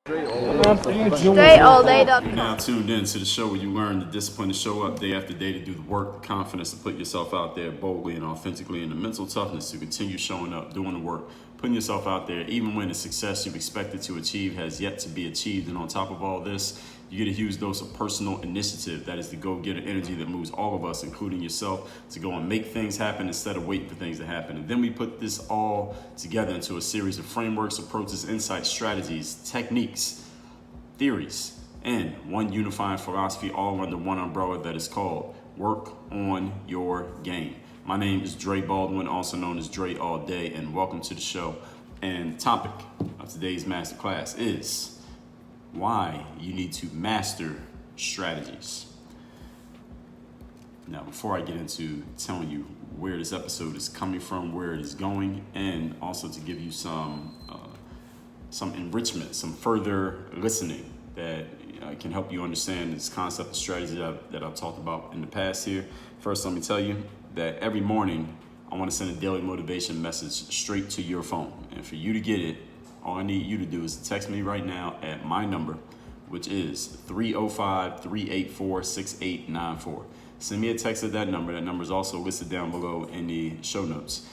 Straight You're now tuned in to the show where you learn the discipline to show up day after day, to do the work, the confidence to put yourself out there boldly and authentically, and the mental toughness to continue showing up, doing the work, putting yourself out there, even when the success you've expected to achieve has yet to be achieved. And on top of all this, you get a huge dose of personal initiative. That is the go-getter energy that moves all of us, including yourself, to go and make things happen instead of waiting for things to happen. And then we put this all together into a series of frameworks, approaches, insights, strategies, techniques, theories, and one unifying philosophy, all under one umbrella that is called Work on Your Game. My name is Dre Baldwin, also known as Dre All Day, and welcome to the show. And the topic of today's masterclass is why you need to master strategies. Now, before I get into telling you where this episode is coming from, where it is going, and also to give you some enrichment, some further listening that can help you understand this concept of strategy that I've talked about in the past here. First, let me tell you that every morning I want to send a daily motivation message straight to your phone. And for you to get it, all I need you to do is text me right now at my number, which is 305-384-6894. Send me a text at that number. That number is also listed down below in the show notes.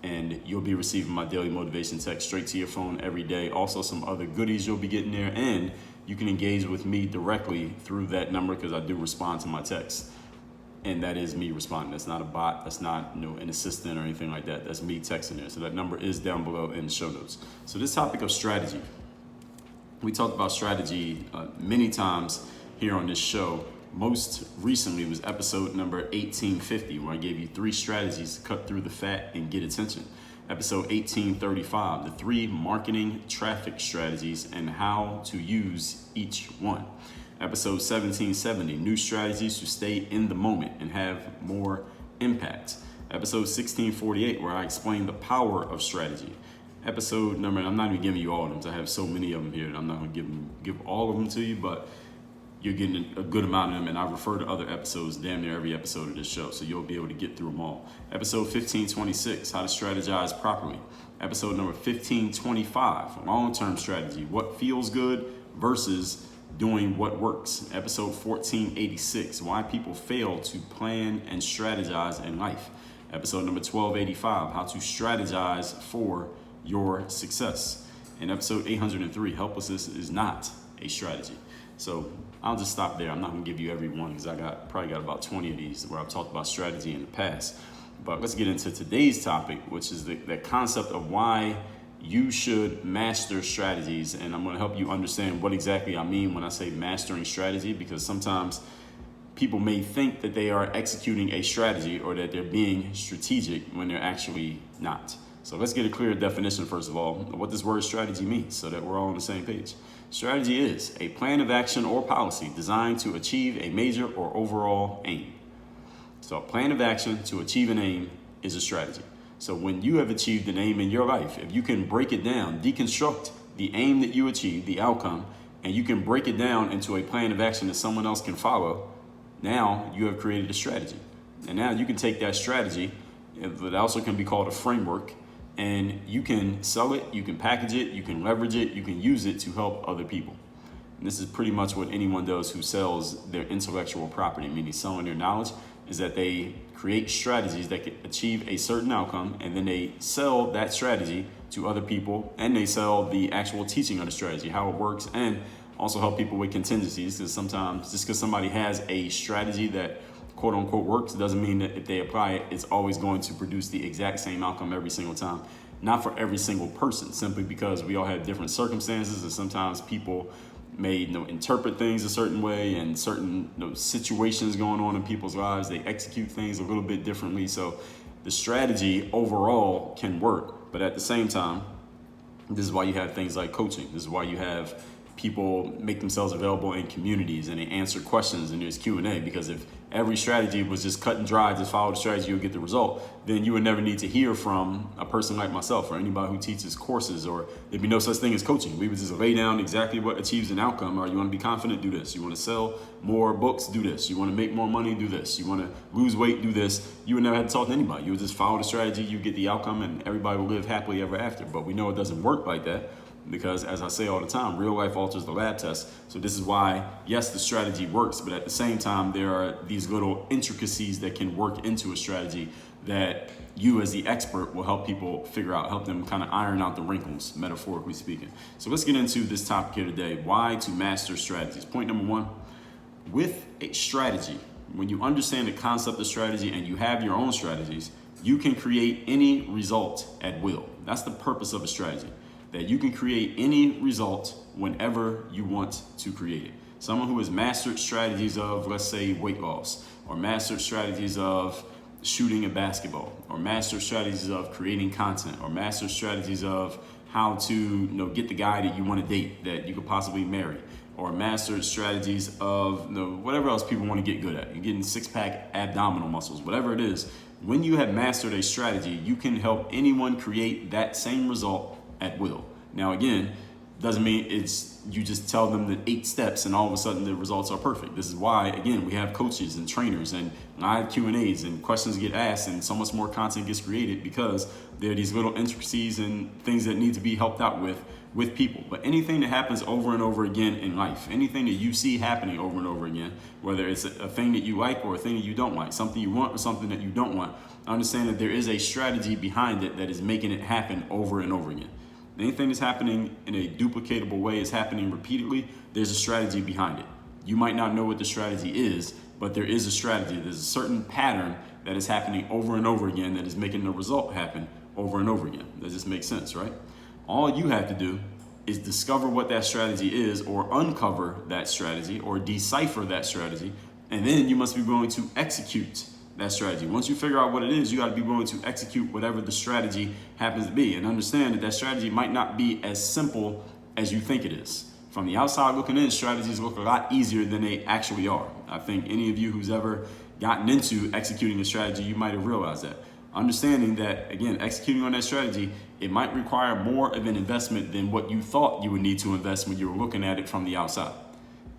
And you'll be receiving my daily motivation text straight to your phone every day. Also, some other goodies you'll be getting there. And you can engage with me directly through that number because I do respond to my texts. And that is me responding. That's not a bot. That's not an assistant or anything like that. That's me texting there. So that number is down below in the show notes. So this topic of strategy, we talked about strategy many times here on this show. Most recently was episode number 1850, where I gave you 3 strategies to cut through the fat and get attention. Episode 1835, the 3 marketing traffic strategies and how to use each one. Episode 1770, new strategies to stay in the moment and have more impact. Episode 1648, where I explain the power of strategy. Episode number, I'm not even giving you all of them, because I have so many of them here, and I'm not going to give all of them to you, but you're getting a good amount of them, and I refer to other episodes damn near every episode of this show, so you'll be able to get through them all. Episode 1526, how to strategize properly. Episode number 1525, long-term strategy, what feels good versus doing what works. Episode 1486, why people fail to plan and strategize in life. Episode number 1285, how to strategize for your success. And episode 803, helplessness is not a strategy. So I'll just stop there. I'm not going to give you every one because I probably got about 20 of these where I've talked about strategy in the past. But let's get into today's topic, which is the concept of why you should master strategies. And I'm going to help you understand what exactly I mean when I say mastering strategy, because sometimes people may think that they are executing a strategy or that they're being strategic when they're actually not. So let's get a clear definition, first of all, of what this word strategy means so that we're all on the same page. Strategy is a plan of action or policy designed to achieve a major or overall aim. So a plan of action to achieve an aim is a strategy. So when you have achieved an aim in your life, if you can break it down, deconstruct the aim that you achieved, the outcome, and you can break it down into a plan of action that someone else can follow, now you have created a strategy. And now you can take that strategy, it also can be called a framework, and you can sell it, you can package it, you can leverage it, you can use it to help other people. And this is pretty much what anyone does who sells their intellectual property, meaning selling their knowledge, is that they create strategies that can achieve a certain outcome, and then they sell that strategy to other people, and they sell the actual teaching of the strategy, how it works, and also help people with contingencies, because sometimes just because somebody has a strategy that quote unquote works doesn't mean that if they apply it, it's always going to produce the exact same outcome every single time. Not for every single person, simply because we all have different circumstances, and sometimes people may interpret things a certain way, and certain situations going on in people's lives, they execute things a little bit differently. So the strategy overall can work, but at the same time, this is why you have things like coaching. This is why you have people make themselves available in communities and they answer questions and there's Q&A, because if every strategy was just cut and dry, just follow the strategy, you'll get the result, then you would never need to hear from a person like myself or anybody who teaches courses, or there'd be no such thing as coaching. We would just lay down exactly what achieves an outcome. Or you want to be confident, do this. You want to sell more books, do this. You want to make more money, do this. You want to lose weight, do this. You would never have to talk to anybody. You would just follow the strategy, you get the outcome, and everybody will live happily ever after. But we know it doesn't work like that. because as I say all the time, real life alters the lab test. So this is why, yes, the strategy works, but at the same time, there are these little intricacies that can work into a strategy that you as the expert will help people figure out, help them kind of iron out the wrinkles, metaphorically speaking. So let's get into this topic here today, why to master strategies. Point number one, with a strategy, when you understand the concept of strategy and you have your own strategies, you can create any result at will. That's the purpose of a strategy, that you can create any result whenever you want to create it. Someone who has mastered strategies of, let's say, weight loss, or mastered strategies of shooting a basketball, or mastered strategies of creating content, or mastered strategies of how to get the guy that you want to date, that you could possibly marry, or mastered strategies of whatever else people want to get good at. You're getting six-pack abdominal muscles, whatever it is. When you have mastered a strategy, you can help anyone create that same result at will. Now, again, doesn't mean it's you just tell them the 8 steps and all of a sudden the results are perfect. This is why, again, we have coaches and trainers and live Q&As and questions get asked and so much more content gets created, because there are these little intricacies and things that need to be helped out with people. But anything that happens over and over again in life, anything that you see happening over and over again, whether it's a thing that you like or a thing that you don't like, something you want or something that you don't want, understand that there is a strategy behind it that is making it happen over and over again. Anything that's happening in a duplicatable way, is happening repeatedly, there's a strategy behind it. You might not know what the strategy is, but there is a strategy. There's a certain pattern that is happening over and over again that is making the result happen over and over again. Does this make sense, right? All you have to do is discover what that strategy is, or uncover that strategy, or decipher that strategy, and then you must be willing to execute that strategy. Once you figure out what it is, you got to be willing to execute whatever the strategy happens to be, and understand that that strategy might not be as simple as you think it is. From the outside looking in, strategies look a lot easier than they actually are. I think any of you who's ever gotten into executing a strategy, you might have realized that. Understanding that, again, executing on that strategy, it might require more of an investment than what you thought you would need to invest when you were looking at it from the outside.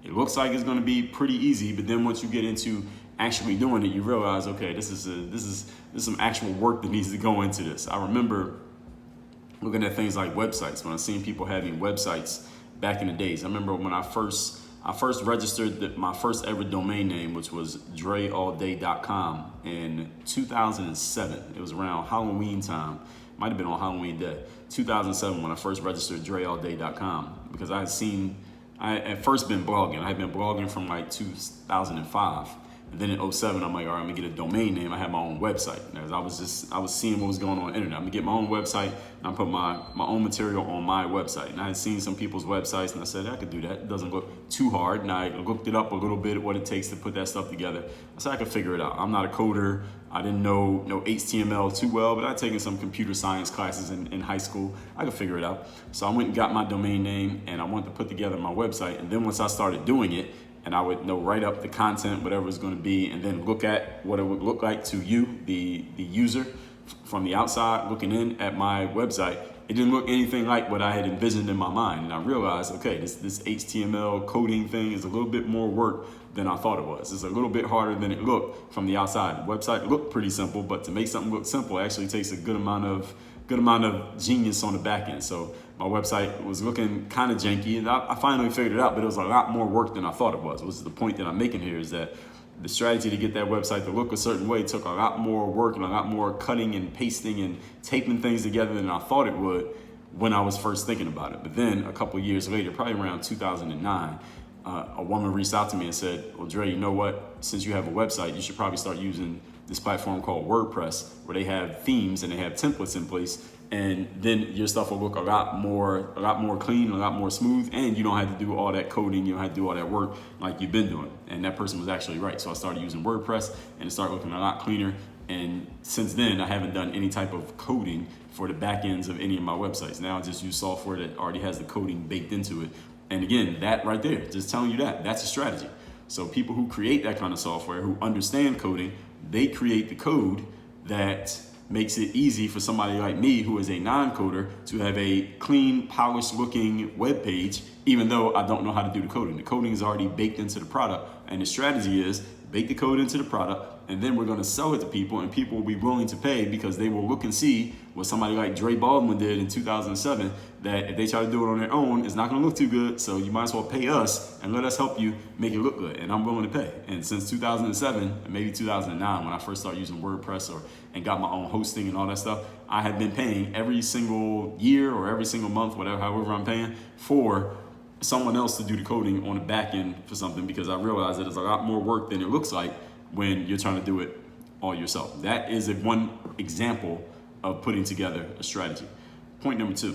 It looks like it's going to be pretty easy, but then once you get into actually doing it, you realize, okay, this is some actual work that needs to go into this. I remember looking at things like websites, when I seen people having websites back in the days. I remember when I first registered my first ever domain name, which was dreallday.com in 2007. It was around Halloween time. Might have been on Halloween day, 2007, when I first registered dreallday.com, because I had first been blogging. I had been blogging from like 2005. And then in 2007, I'm like, all right, I'm gonna get a domain name. I had my own website. As I was seeing what was going on the internet. I'm gonna get my own website, and I put my own material on my website. And I had seen some people's websites, and I said, I could do that. It doesn't look too hard. And I looked it up a little bit, what it takes to put that stuff together. I said, I could figure it out. I'm not a coder. I didn't know HTML too well, but I'd taken some computer science classes in high school. I could figure it out. So I went and got my domain name, and I wanted to put together my website. And then once I started doing it, and I would write up the content, whatever it's going to be, and then look at what it would look like to you, the user, from the outside looking in at my website. It didn't look anything like what I had envisioned in my mind. And I realized, okay, this HTML coding thing is a little bit more work than I thought it was. It's a little bit harder than it looked from the outside. The website looked pretty simple, but to make something look simple, it actually takes a good amount of genius on the back end. So my website was looking kind of janky, and I finally figured it out, but it was a lot more work than I thought it was. Which is the point that I'm making here, is that the strategy to get that website to look a certain way took a lot more work and a lot more cutting and pasting and taping things together than I thought it would when I was first thinking about it. But then a couple of years later, probably around 2009, a woman reached out to me and said, well, Dre, you know what? Since you have a website, you should probably start using this platform called WordPress, where they have themes and they have templates in place. And then your stuff will look a lot more clean, a lot more smooth, and you don't have to do all that coding, you don't have to do all that work like you've been doing. And that person was actually right. So I started using WordPress, and it started looking a lot cleaner. And since then, I haven't done any type of coding for the back ends of any of my websites. Now I just use software that already has the coding baked into it. And again, that right there, just telling you that's a strategy. So people who create that kind of software, who understand coding, they create the code that makes it easy for somebody like me, who is a non-coder, to have a clean, polished looking web page even though I don't know how to do the coding. The coding is already baked into the product, and the strategy is bake the code into the product, and then we're going to sell it to people, and people will be willing to pay because they will look and see what somebody like Dre Baldwin did in 2007, that if they try to do it on their own, it's not going to look too good, so you might as well pay us and let us help you make it look good, and I'm willing to pay. And since 2007, maybe 2009, when I first started using WordPress and got my own hosting and all that stuff, I had been paying every single year or every single month, however I'm paying, for someone else to do the coding on the back end for something, because I realized that it's a lot more work than it looks like when you're trying to do it all yourself. That is one example of putting together a strategy. Point number 2.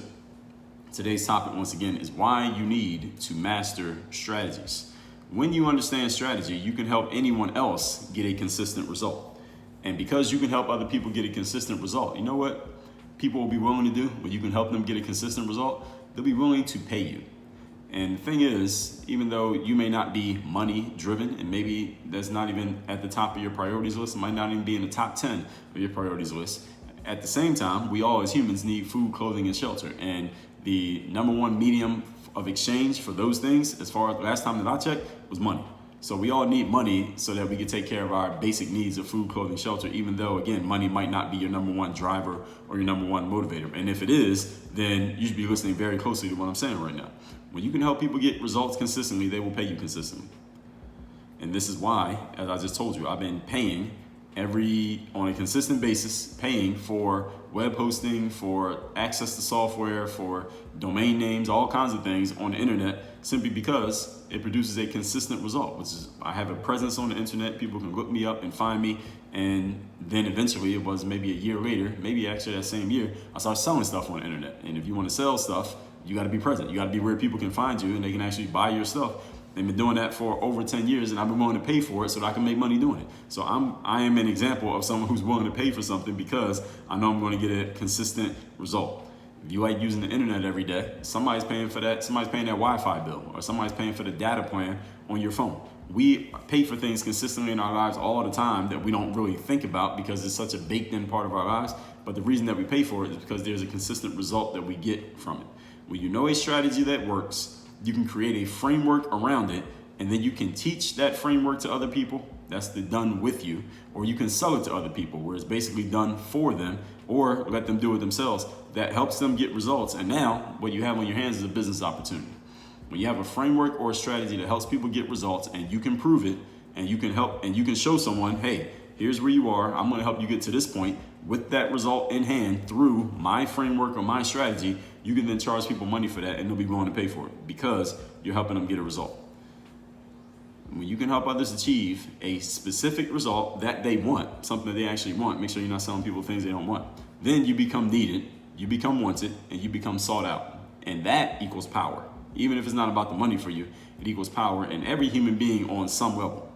Today's topic, once again, is why you need to master strategies. When you understand strategy, you can help anyone else get a consistent result. And because you can help other people get a consistent result, you know what people will be willing to do when you can help them get a consistent result? They'll be willing to pay you. And the thing is, even though you may not be money driven, and maybe that's not even at the top of your priorities list, it might not even be in the top 10 of your priorities list, at the same time, we all as humans need food, clothing, and shelter. And the number one medium of exchange for those things, as far as the last time that I checked, was money. So we all need money so that we can take care of our basic needs of food, clothing, shelter, even though, again, money might not be your number one driver or your number one motivator. And if it is, then you should be listening very closely to what I'm saying right now. When you can help people get results consistently, they will pay you consistently. And this is why, as I just told you, I've been paying on a consistent basis, paying for web hosting, for access to software, for domain names, all kinds of things on the internet, simply because it produces a consistent result, which is I have a presence on the internet. People can look me up and find me. And then eventually, it was maybe a year later, maybe actually that same year, I started selling stuff on the internet. And if you want to sell stuff, you got to be present. You got to be where people can find you and they can actually buy your stuff. They've been doing that for over 10 years, and I've been willing to pay for it so that I can make money doing it. So I am an example of someone who's willing to pay for something because I know I'm going to get a consistent result. If you like using the internet every day, somebody's paying for that. Somebody's paying that Wi-Fi bill, or somebody's paying for the data plan on your phone. We pay for things consistently in our lives all the time that we don't really think about because it's such a baked-in part of our lives. But the reason that we pay for it is because there's a consistent result that we get from it. When you know a strategy that works, you can create a framework around it, and then you can teach that framework to other people. That's the done with you. Or you can sell it to other people where it's basically done for them, or let them do it themselves. That helps them get results. And now what you have on your hands is a business opportunity. When you have a framework or a strategy that helps people get results and you can prove it, and you can help, and you can show someone, hey, here's where you are. I'm going to help you get to this point with that result in hand through my framework or my strategy. You can then charge people money for that, and they'll be willing to pay for it because you're helping them get a result. When you can help others achieve a specific result that they want, something that they actually want, make sure you're not selling people things they don't want. Then you become needed, you become wanted, and you become sought out. And that equals power. Even if it's not about the money for you, it equals power. And every human being on some level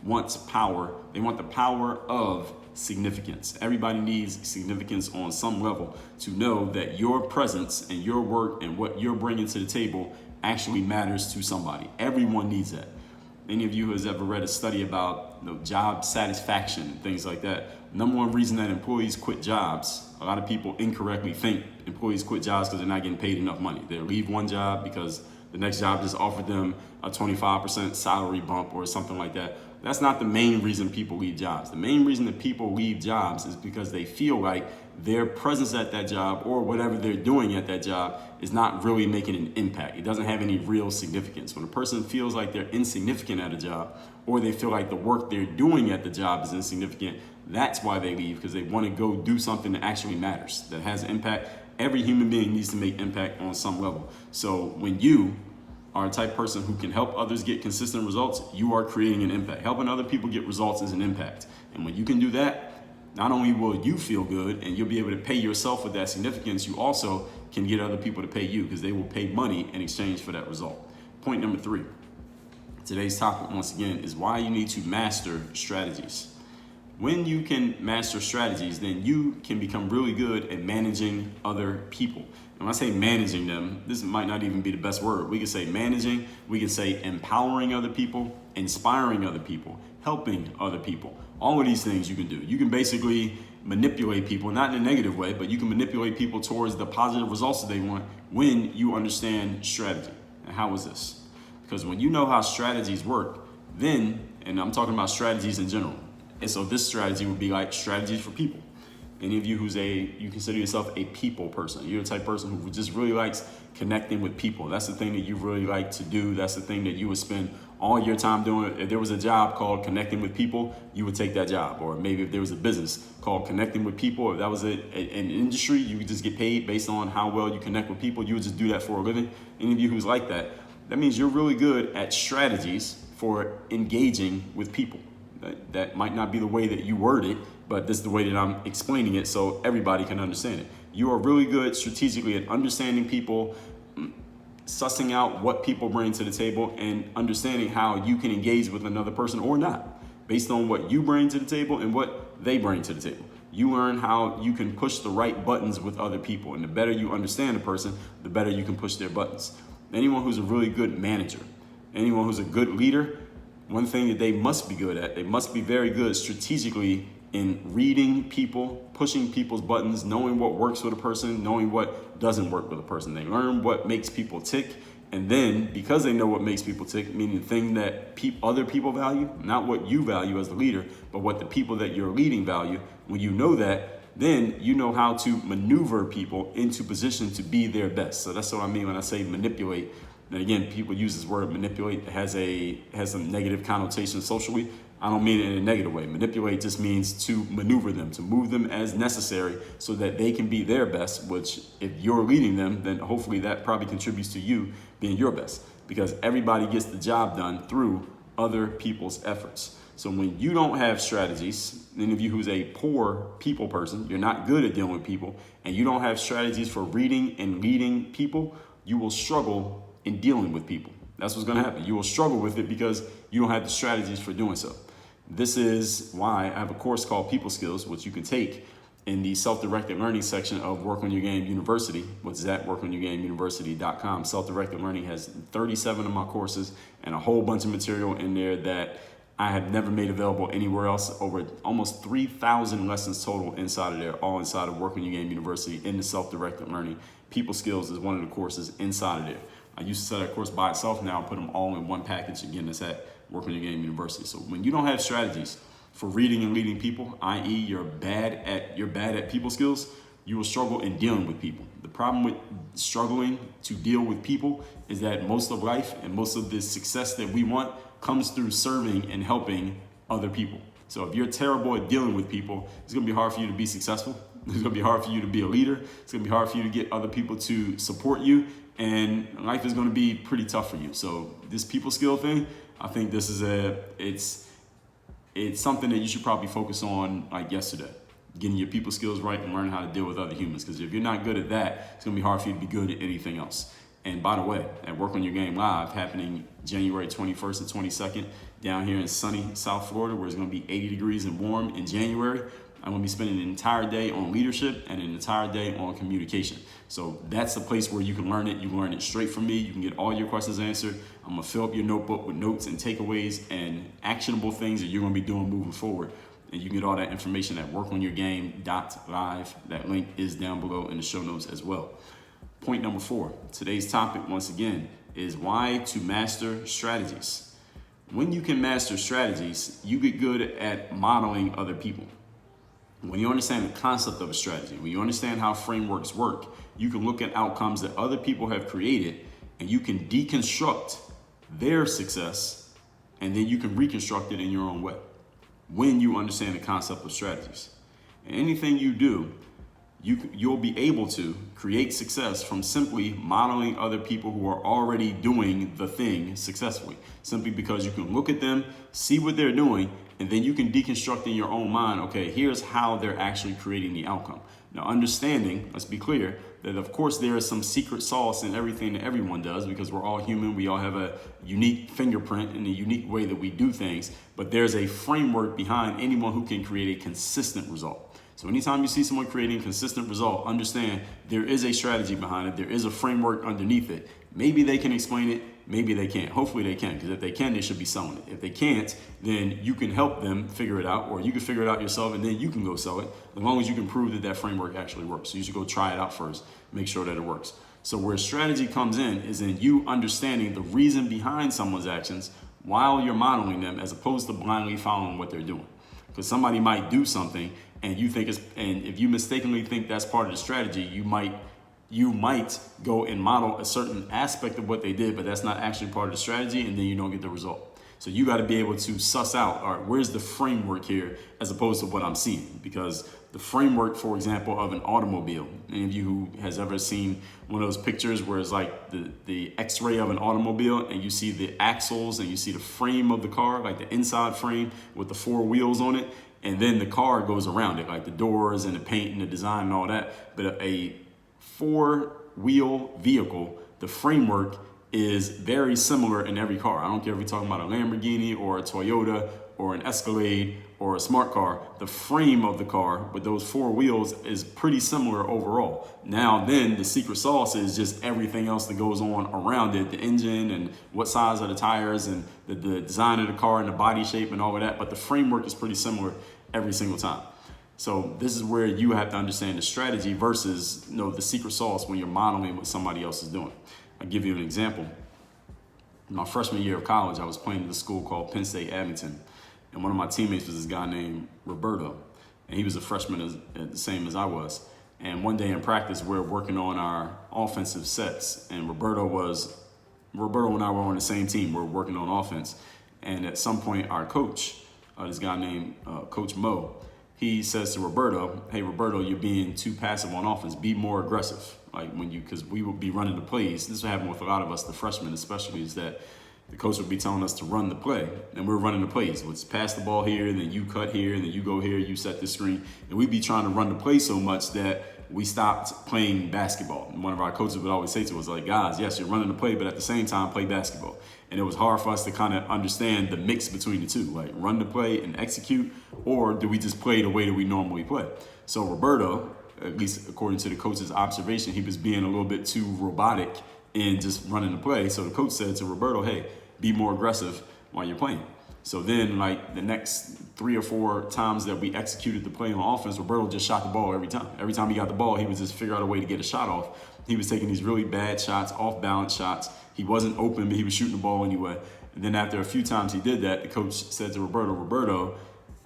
wants power. They want the power of significance. Everybody needs significance on some level to know that your presence and your work and what you're bringing to the table actually matters to somebody. Everyone needs that. Any of you who has ever read a study about job satisfaction and things like that, number one reason that employees quit jobs, a lot of people incorrectly think employees quit jobs because they're not getting paid enough money. They leave one job because the next job just offered them a 25% salary bump or something like that. That's not the main reason people leave jobs. The main reason that people leave jobs is because they feel like their presence at that job or whatever they're doing at that job is not really making an impact. It doesn't have any real significance. When a person feels like they're insignificant at a job, or they feel like the work they're doing at the job is insignificant, that's why they leave, because they want to go do something that actually matters, that has impact. Every human being needs to make impact on some level. So when you are a type of person who can help others get consistent results, you are creating an impact. Helping other people get results is an impact. And when you can do that, not only will you feel good and you'll be able to pay yourself with that significance, you also can get other people to pay you because they will pay money in exchange for that result. Point number 3. Today's topic, once again, is why you need to master strategies. When you can master strategies, then you can become really good at managing other people. And when I say managing them, this might not even be the best word. We can say managing, we can say empowering other people, inspiring other people, helping other people. All of these things you can do. You can basically manipulate people, not in a negative way, but you can manipulate people towards the positive results that they want when you understand strategy. And how is this? Because when you know how strategies work, then, and I'm talking about strategies in general, and so this strategy would be like strategies for people. Any of you you consider yourself a people person. You're the type of person who just really likes connecting with people. That's the thing that you really like to do. That's the thing that you would spend all your time doing. If there was a job called connecting with people, you would take that job. Or maybe if there was a business called connecting with people, if that was an industry, you would just get paid based on how well you connect with people. You would just do that for a living. Any of you who's like that, that means you're really good at strategies for engaging with people. That might not be the way that you word it, but this is the way that I'm explaining it so everybody can understand it. You are really good strategically at understanding people, sussing out what people bring to the table, and understanding how you can engage with another person or not, based on what you bring to the table and what they bring to the table. You learn how you can push the right buttons with other people, and the better you understand a person, the better you can push their buttons. Anyone who's a really good manager, anyone who's a good leader, one thing that they must be good at, they must be very good strategically in reading people, pushing people's buttons, knowing what works with a person, knowing what doesn't work with a person. They learn what makes people tick, and then because they know what makes people tick, meaning the thing that other people value, not what you value as the leader, but what the people that you're leading value, when you know that, then you know how to maneuver people into position to be their best. So that's what I mean when I say manipulate. And again, people use this word manipulate. It has some negative connotations socially. I don't mean it in a negative way. Manipulate just means to maneuver them, to move them as necessary so that they can be their best, which if you're leading them, then hopefully that probably contributes to you being your best, because everybody gets the job done through other people's efforts. So when you don't have strategies, any of you who's a poor people person, you're not good at dealing with people, and you don't have strategies for reading and leading people, you will struggle in dealing with people. That's what's going to happen. You will struggle with it because you don't have the strategies for doing so. This is why I have a course called People Skills, which you can take in the self-directed learning section of Work on Your Game University, which is at workonyourgameuniversity.com. Self-directed learning has 37 of my courses and a whole bunch of material in there that I have never made available anywhere else. Over almost 3,000 lessons total inside of there, all inside of Work on Your Game University in the self-directed learning. People Skills is one of the courses inside of there. I used to sell that course by itself. Now I put them all in one package. Again, that's at Work on Your Game University. So when you don't have strategies for reading and leading people, i.e. you're bad at people skills, you will struggle in dealing with people. The problem with struggling to deal with people is that most of life and most of the success that we want comes through serving and helping other people. So if you're terrible at dealing with people, it's gonna be hard for you to be successful. It's gonna be hard for you to be a leader. It's gonna be hard for you to get other people to support you, and life is gonna be pretty tough for you. So this people skill thing, I think this is it's something that you should probably focus on like yesterday. Getting your people skills right and learning how to deal with other humans. Because if you're not good at that, it's gonna be hard for you to be good at anything else. And by the way, at Work on Your Game Live, happening January 21st and 22nd, down here in sunny South Florida, where it's gonna be 80 degrees and warm in January, I'm gonna be spending an entire day on leadership and an entire day on communication. So that's the place where you can learn it. You can learn it straight from me. You can get all your questions answered. I'm gonna fill up your notebook with notes and takeaways and actionable things that you're gonna be doing moving forward. And you can get all that information at workonyourgame.live. That link is down below in the show notes as well. Point number 4, today's topic once again is why to master strategies. When you can master strategies, you get good at modeling other people. When you understand the concept of a strategy, when you understand how frameworks work, you can look at outcomes that other people have created and you can deconstruct their success, and then you can reconstruct it in your own way when you understand the concept of strategies. And anything you do, you'll be able to create success from simply modeling other people who are already doing the thing successfully, simply because you can look at them, see what they're doing, and then you can deconstruct in your own mind, okay, here's how they're actually creating the outcome. Now, understanding, let's be clear, that of course there is some secret sauce in everything that everyone does, because we're all human. We all have a unique fingerprint and a unique way that we do things, but there's a framework behind anyone who can create a consistent result. So anytime you see someone creating a consistent result, understand there is a strategy behind it. There is a framework underneath it. Maybe they can explain it. Maybe they can't. Hopefully they can, because if they can, they should be selling it. If they can't, then you can help them figure it out, or you can figure it out yourself and then you can go sell it, as long as you can prove that that framework actually works. So you should go try it out first, make sure that it works. So where strategy comes in is in you understanding the reason behind someone's actions while you're modeling them, as opposed to blindly following what they're doing. Because somebody might do something and you think and if you mistakenly think that's part of the strategy, you might go and model a certain aspect of what they did, but that's not actually part of the strategy, and then you don't get the result. So you got to be able to suss out, all right, where's the framework here as opposed to what I'm seeing? Because the framework, for example, of an automobile, any of you who has ever seen one of those pictures where it's like the x-ray of an automobile and you see the axles and you see the frame of the car, like the inside frame with the 4 wheels on it, and then the car goes around it, like the doors and the paint and the design and all that. But a 4-wheel vehicle, the framework is very similar in every car. I don't care if we're talking about a Lamborghini or a Toyota or an Escalade or a smart car. The frame of the car with those 4 wheels is pretty similar overall. Now then, the secret sauce is just everything else that goes on around it, the engine and what size are the tires and the design of the car and the body shape and all of that. But the framework is pretty similar every single time. So this is where you have to understand the strategy versus the secret sauce when you're modeling what somebody else is doing. I'll give you an example. In my freshman year of college, I was playing at a school called Penn State Abington. And one of my teammates was this guy named Roberto. And he was a freshman the same as I was. And one day in practice, we're working on our offensive sets. And Roberto and I were on the same team. We're working on offense. And at some point, our coach, this guy named Coach Mo, he says to Roberto, "Hey, Roberto, you're being too passive on offense. Be more aggressive." Like because we would be running the plays. This would happen with a lot of us, the freshmen especially, is that the coach would be telling us to run the play, and we're running the plays. Let's pass the ball here, and then you cut here, and then you go here, you set the screen. And we'd be trying to run the play so much that we stopped playing basketball. And one of our coaches would always say to us, like, "Guys, yes, you're running the play, but at the same time, play basketball." And it was hard for us to kind of understand the mix between the two, like run the play and execute, or do we just play the way that we normally play? So Roberto, at least according to the coach's observation, he was being a little bit too robotic in just running the play. So the coach said to Roberto, "Hey, be more aggressive while you're playing." So then, like the next 3 or 4 times that we executed the play on offense, Roberto just shot the ball every time. Every time he got the ball, he would just figure out a way to get a shot off. He was taking these really bad shots, off-balance shots. He wasn't open, but he was shooting the ball anyway. And then after a few times he did that, the coach said to Roberto,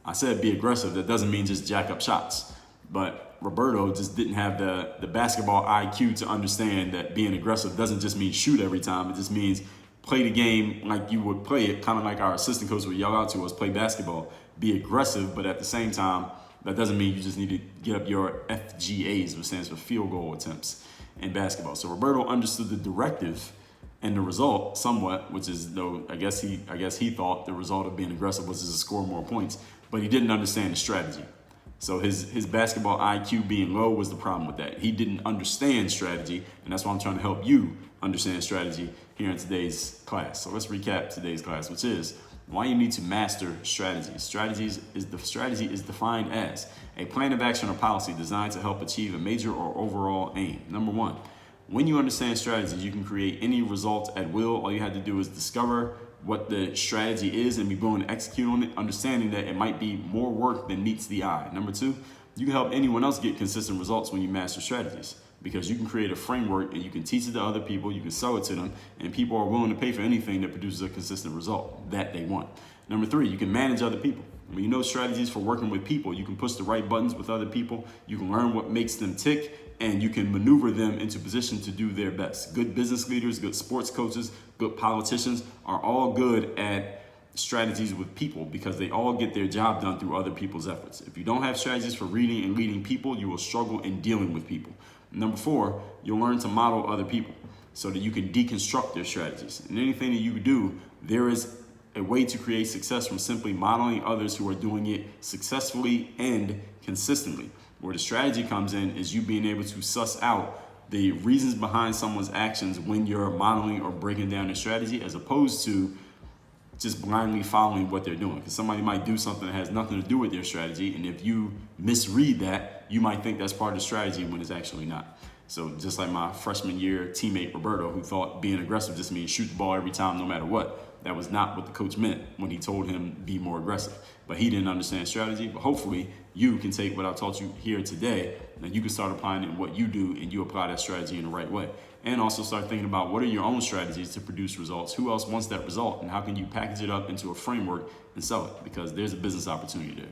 I said be aggressive. That doesn't mean just jack up shots. But Roberto just didn't have the basketball IQ to understand that being aggressive doesn't just mean shoot every time. It just means play the game like you would play it, kind of like our assistant coach would yell out to us, play basketball, be aggressive, but at the same time, that doesn't mean you just need to get up your FGAs, which stands for field goal attempts in basketball. So Roberto understood the directive and the result somewhat, which is, though I guess he thought the result of being aggressive was to score more points, but he didn't understand the strategy. So his basketball IQ being low was the problem with that. He didn't understand strategy, and that's why I'm trying to help you understand strategy here in today's class. So let's recap today's class, which is why you need to master strategy. Strategy is defined as a plan of action or policy designed to help achieve a major or overall aim. Number 1, when you understand strategies, you can create any result at will. All you have to do is discover what the strategy is and be willing to execute on it, understanding that it might be more work than meets the eye. Number 2, you can help anyone else get consistent results when you master strategies, because you can create a framework and you can teach it to other people, you can sell it to them, and people are willing to pay for anything that produces a consistent result that they want. Number 3, you can manage other people. When you know strategies for working with people, you can push the right buttons with other people, you can learn what makes them tick, and you can maneuver them into position to do their best. Good business leaders, good sports coaches, good politicians are all good at strategies with people because they all get their job done through other people's efforts. If you don't have strategies for reading and leading people, you will struggle in dealing with people. Number 4, you'll learn to model other people so that you can deconstruct their strategies. And anything that you do, there is a way to create success from simply modeling others who are doing it successfully and consistently. Where the strategy comes in is you being able to suss out the reasons behind someone's actions when you're modeling or breaking down their strategy, as opposed to just blindly following what they're doing. Because somebody might do something that has nothing to do with their strategy, and if you misread that, you might think that's part of the strategy when it's actually not. So just like my freshman year teammate Roberto, who thought being aggressive just means shoot the ball every time no matter what. That was not what the coach meant when he told him be more aggressive. But he didn't understand strategy. But hopefully you can take what I taught you here today and you can start applying it in what you do, and you apply that strategy in the right way. and also start thinking about what are your own strategies to produce results, who else wants that result, and how can you package it up into a framework and sell it, because there's a business opportunity there.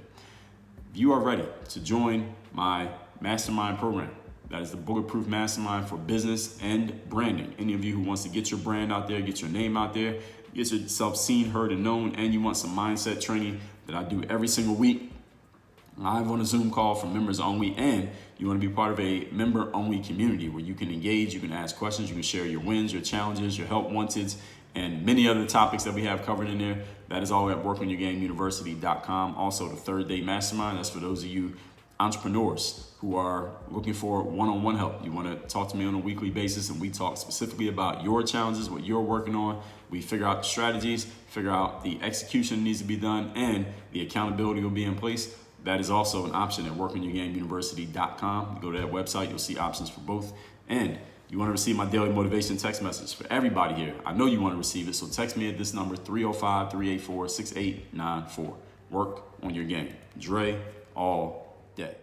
If you are ready to join my mastermind program, that is the Bulletproof Mastermind for business and branding. Any of you who wants to get your brand out there, get your name out there, get yourself seen, heard, and known, and you want some mindset training that I do every single week, live on a Zoom call for members only, and you want to be part of a member-only community where you can engage, you can ask questions, you can share your wins, your challenges, your help wanteds, and many other topics that we have covered in there. That is all at workonyourgameuniversity.com. Also, the 3rd Day Mastermind, that's for those of you entrepreneurs who are looking for one-on-one help. You want to talk to me on a weekly basis, and we talk specifically about your challenges, what you're working on. We figure out the strategies, figure out the execution that needs to be done, and the accountability will be in place. That is also an option at workonyourgameuniversity.com. You go to that website, you'll see options for both. And you want to receive my daily motivation text message for everybody here. I know you want to receive it, so text me at this number, 305-384-6894. Work on your game. Dre all day.